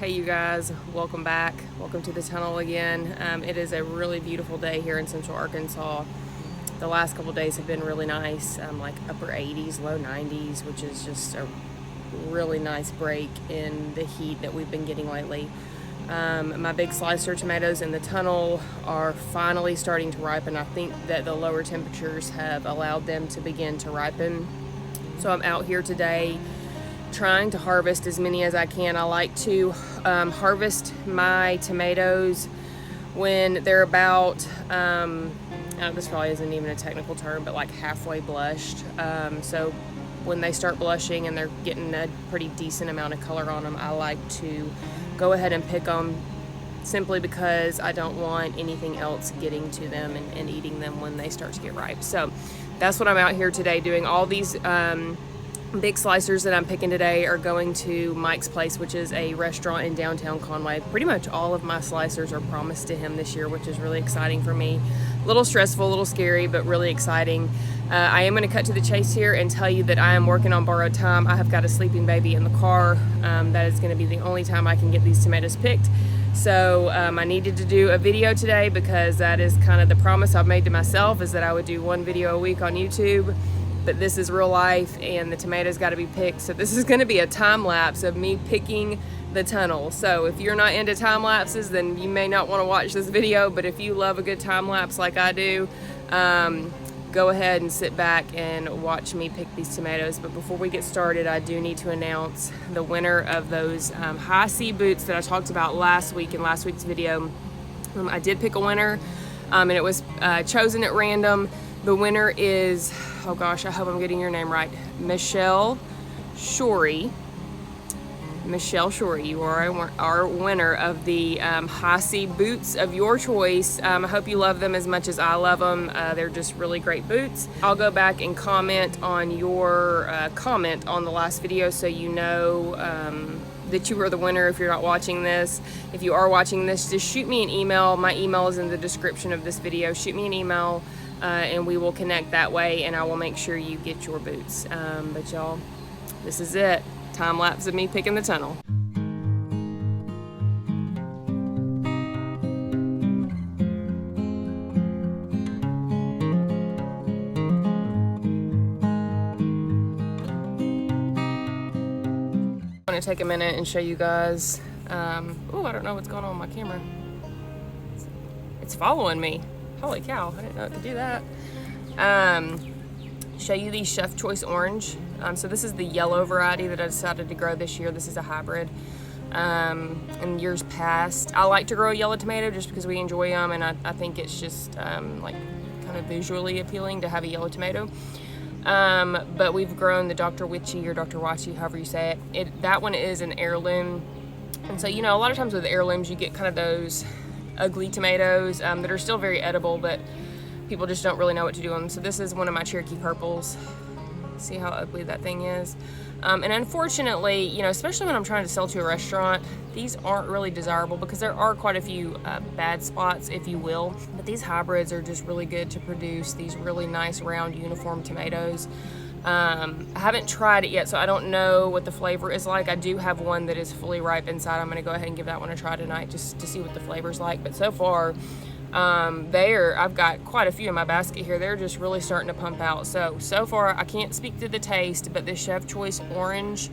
Hey you guys, welcome back. Welcome to the tunnel again. It is a really beautiful day here in Central Arkansas. The last couple days have been really nice, like upper 80s, low 90s, which is just a really nice break in the heat that we've been getting lately. My big slicer tomatoes in the tunnel are finally starting to ripen. I think that the lower temperatures have allowed them to begin to ripen. So I'm out here today trying to harvest as many as I can. I like to harvest my tomatoes when they're about, this probably isn't even a technical term, but like halfway blushed. So when they start blushing and they're getting a pretty decent amount of color on them, I like to go ahead and pick them simply because I don't want anything else getting to them and eating them when they start to get ripe. So that's what I'm out here today doing. All these big slicers that I'm picking today are going to Mike's Place, which is a restaurant in downtown Conway. Pretty much all of my slicers are promised to him this year, which is really exciting for me. A little stressful, a little scary, but really exciting. I am going to cut to the chase here and tell you that I am working on borrowed time. I have got a sleeping baby in the car. That is going to be the only time I can get these tomatoes picked. So I needed to do a video today because that is kind of the promise I've made to myself, is that I would do one video a week on YouTube. But this is real life and the tomatoes got to be picked. So this is going to be a time lapse of me picking the tunnel. So if you're not into time lapses, then you may not want to watch this video. But if you love a good time lapse like I do, go ahead and sit back and watch me pick these tomatoes. But before we get started, I do need to announce the winner of those high C boots that I talked about last week in last week's video. I did pick a winner, and it was chosen at random. The winner is, oh gosh, I hope I'm getting your name right, Michelle Shorey. Michelle Shorey, you are our winner of the high C boots of your choice. I hope you love them as much as I love them. They're just really great boots. I'll go back and comment on your comment on the last video so you know that you were the winner if you're not watching this. If you are watching this, just shoot me an email. My email is in the description of this video. Shoot me an email. And we will connect that way, and I will make sure you get your boots. But y'all, this is it. Time lapse of me picking the tunnel. I'm gonna take a minute and show you guys. Oh, I don't know what's going on with my camera. It's following me. Holy cow, I didn't know it could do that. Show you the Chef Choice Orange. So this is the yellow variety that I decided to grow this year. This is a hybrid. In years past, I like to grow a yellow tomato just because we enjoy them, and I think it's just like kind of visually appealing to have a yellow tomato. But we've grown the Dr. Witchy or Dr. Wachi, however you say it. That one is an heirloom. And so, you know, a lot of times with heirlooms, you get kind of those ugly tomatoes that are still very edible, but people just don't really know what to do with them. So this is one of my Cherokee purples. See how ugly that thing is. And unfortunately, you know, especially when I'm trying to sell to a restaurant, these aren't really desirable because there are quite a few bad spots, if you will. But these hybrids are just really good to produce these really nice round uniform tomatoes. I haven't tried it yet, so I don't know what the flavor is like. I do have one that is fully ripe inside. I'm gonna go ahead and give that one a try tonight just to see what the flavor's like. But so far, I've got quite a few in my basket here. They're just really starting to pump out. So far, I can't speak to the taste, but the Chef Choice Orange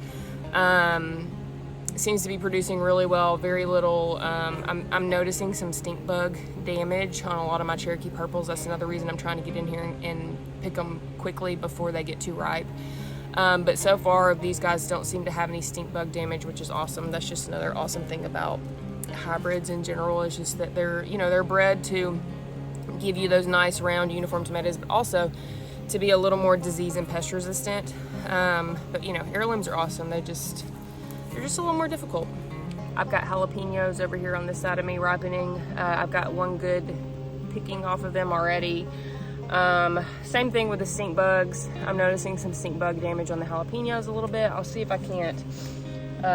seems to be producing really well. Very little. I'm noticing some stink bug damage on a lot of my Cherokee purples. That's another reason I'm trying to get in here and pick them quickly before they get too ripe. But so far, these guys don't seem to have any stink bug damage, which is awesome. That's just another awesome thing about hybrids in general, is just that they're bred to give you those nice round uniform tomatoes, but also to be a little more disease and pest resistant. But you know, heirlooms are awesome. They're just a little more difficult. I've got jalapenos over here on this side of me ripening. I've got one good picking off of them already. Same thing with the stink bugs. I'm noticing some stink bug damage on the jalapenos a little bit. I'll see if I can't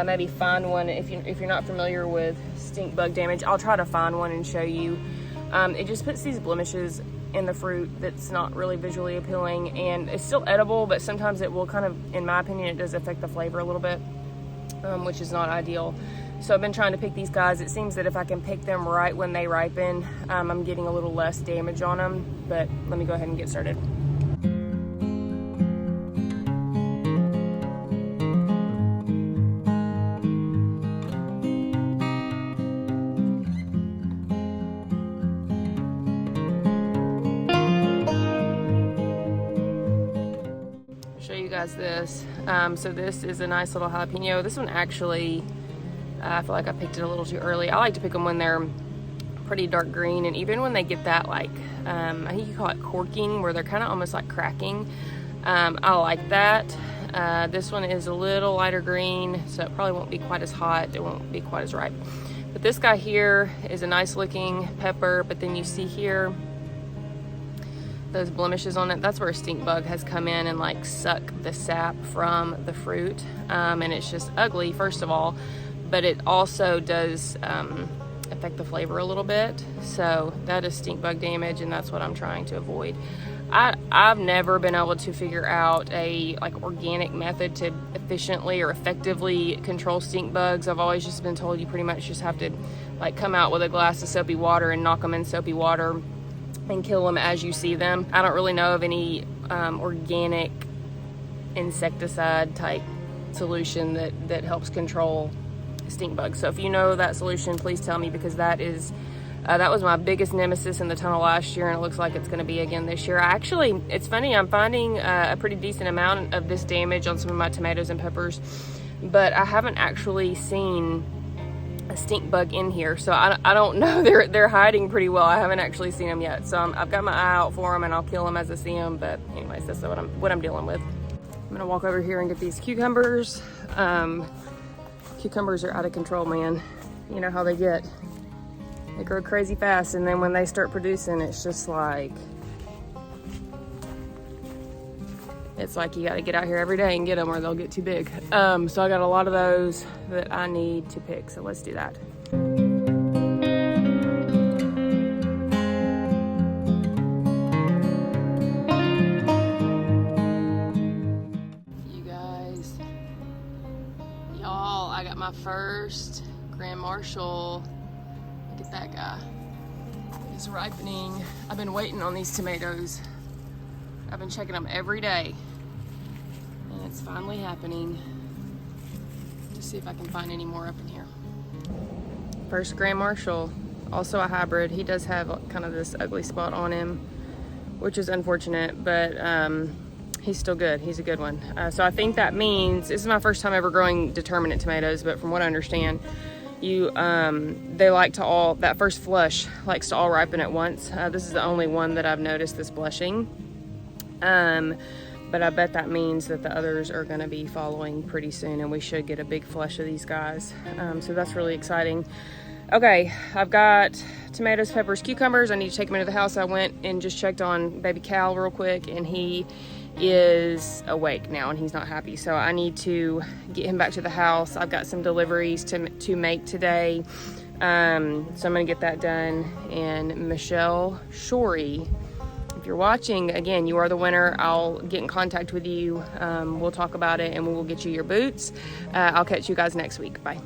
maybe find one. If you're not familiar with stink bug damage, I'll try to find one and show you. It just puts these blemishes in the fruit that's not really visually appealing, and it's still edible, but sometimes it will kind of, in my opinion, it does affect the flavor a little bit. which is not ideal. So I've been trying to pick these guys. It seems that if I can pick them right when they ripen, I'm getting a little less damage on them, but let me go ahead and get started. Show you guys this. So this is a nice little jalapeno. This one actually, I feel like I picked it a little too early. I like to pick them when they're pretty dark green, and even when they get that, like, I think you call it corking, where they're kind of almost like cracking. I like that. This one is a little lighter green, so it probably won't be quite as hot. It won't be quite as ripe. But this guy here is a nice looking pepper, but then you see here those blemishes on it. That's where a stink bug has come in and like sucked the sap from the fruit, and it's just ugly, first of all, but it also does affect the flavor a little bit. So that is stink bug damage, and that's what I'm trying to avoid. I've never been able to figure out a like organic method to efficiently or effectively control stink bugs. I've always just been told you pretty much just have to like come out with a glass of soapy water and knock them in soapy water and kill them as you see them. I don't really know of any organic insecticide type solution that helps control stink bugs. So if you know that solution, please tell me, because that was my biggest nemesis in the tunnel last year, and it looks like it's going to be again this year. It's funny, I'm finding a pretty decent amount of this damage on some of my tomatoes and peppers, but I haven't actually seen a stink bug in here, so I don't know. They're hiding pretty well. I haven't actually seen them yet, so I've got my eye out for them, and I'll kill them as I see them. But anyways, that's what I'm dealing with. I'm gonna walk over here and get these cucumbers. Cucumbers are out of control, man. You know how they get. They grow crazy fast, and then when they start producing, it's just like, it's like you got to get out here every day and get them, or they'll get too big. So I got a lot of those that I need to pick, so let's do that. You guys, y'all, I got my first Grand Marshal. Look at that guy. He's ripening. I've been waiting on these tomatoes. I've been checking them every day, and it's finally happening. Just see if I can find any more up in here. First Grand Marshal, also a hybrid. He does have kind of this ugly spot on him, which is unfortunate, but he's still good. He's a good one. So I think that means, this is my first time ever growing determinate tomatoes, but from what I understand, they like to all, that first flush likes to all ripen at once. This is the only one that I've noticed that's blushing. But I bet that means that the others are going to be following pretty soon, and we should get a big flush of these guys. So that's really exciting. Okay, I've got tomatoes, peppers, cucumbers. I need to take them into the house. I went and just checked on baby Cal real quick, and he is awake now, and he's not happy. So I need to get him back to the house. I've got some deliveries to make today. So I'm going to get that done. And Michelle Shorey, if you're watching, again, you are the winner. I'll get in contact with you. We'll talk about it, and we will get you your boots. I'll catch you guys next week. Bye.